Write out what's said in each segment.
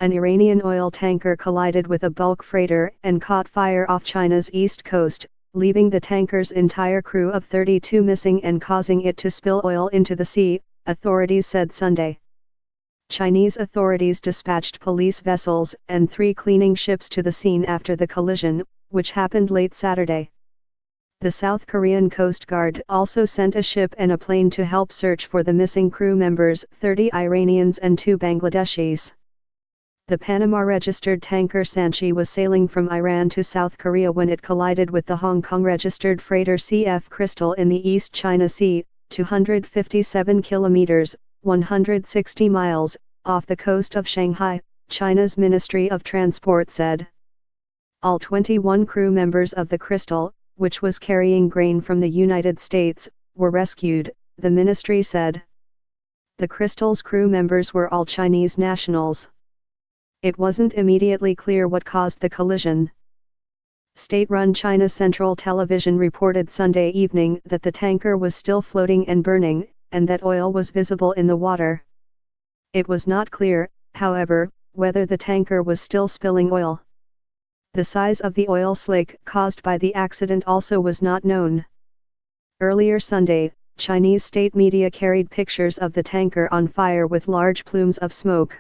an Iranian oil tanker collided with a bulk freighter and caught fire off China's east coast, leaving the tanker's entire crew of 32 missing and causing it to spill oil into the sea, authorities said Sunday. Chinese authorities dispatched police vessels and 3 cleaning ships to the scene after the collision, which happened late Saturday. The South Korean Coast Guard also sent a ship and a plane to help search for the missing crew members, 30 Iranians and 2 Bangladeshis. The Panama-registered tanker Sanchi was sailing from Iran to South Korea when it collided with the Hong Kong-registered freighter CF Crystal in the East China Sea, 257 kilometers, 160 miles, off the coast of Shanghai, China's Ministry of Transport said. All 21 crew members of the Crystal, which was carrying grain from the United States, were rescued, the ministry said. The Crystal's crew members were all Chinese nationals. It wasn't immediately clear what caused the collision. State-run China Central Television reported Sunday evening that the tanker was still floating and burning, and that oil was visible in the water. It was not clear, however, whether the tanker was still spilling oil. The size of the oil slick caused by the accident also was not known. Earlier Sunday, Chinese state media carried pictures of the tanker on fire with large plumes of smoke.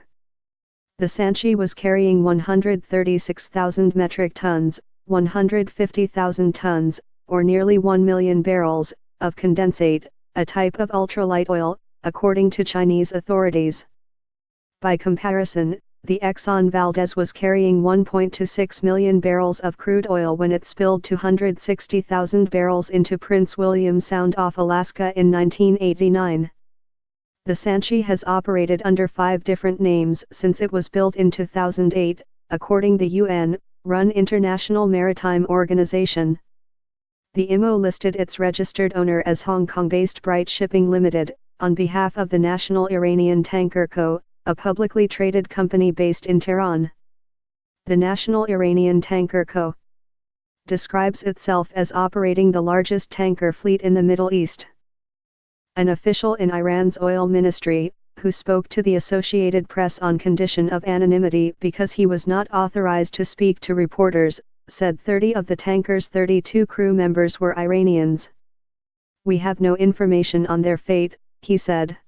The Sanchi was carrying 136,000 metric tons, 150,000 tons, or nearly 1 million barrels, of condensate, a type of ultralight oil, according to Chinese authorities. By comparison, the Exxon Valdez was carrying 1.26 million barrels of crude oil when it spilled 260,000 barrels into Prince William Sound off Alaska in 1989. The Sanchi has operated under 5 different names since it was built in 2008, according to the UN-run International Maritime Organization. The IMO listed its registered owner as Hong Kong-based Bright Shipping Limited, on behalf of the National Iranian Tanker Co., a publicly traded company based in Tehran. The National Iranian Tanker Co. describes itself as operating the largest tanker fleet in the Middle East. An official in Iran's oil ministry, who spoke to the Associated Press on condition of anonymity because he was not authorized to speak to reporters, said 30 of the tanker's 32 crew members were Iranians. "We have no information on their fate," he said.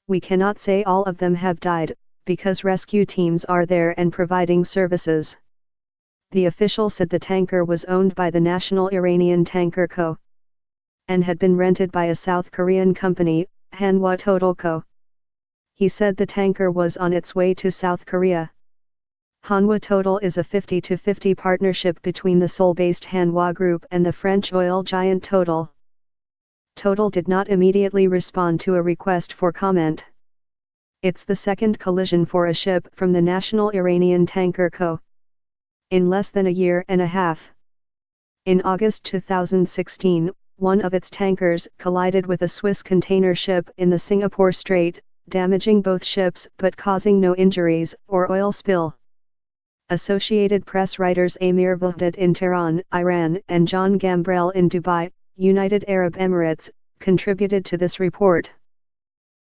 "We cannot say all of them have died, because rescue teams are there and providing services." The official said the tanker was owned by the National Iranian Tanker Co. and had been rented by a South Korean company, Hanwha Total Co. He said the tanker was on its way to South Korea. Hanwha Total is a 50-50 partnership between the Seoul-based Hanwha Group and the French oil giant Total. Total did not immediately respond to a request for comment. It's the second collision for a ship from the National Iranian Tanker Co. in less than a year and a half. In August 2016, one of its tankers collided with a Swiss container ship in the Singapore Strait, damaging both ships but causing no injuries or oil spill. Associated Press writers Amir Vahdat in Tehran, Iran, and John Gambrell in Dubai, United Arab Emirates, contributed to this report.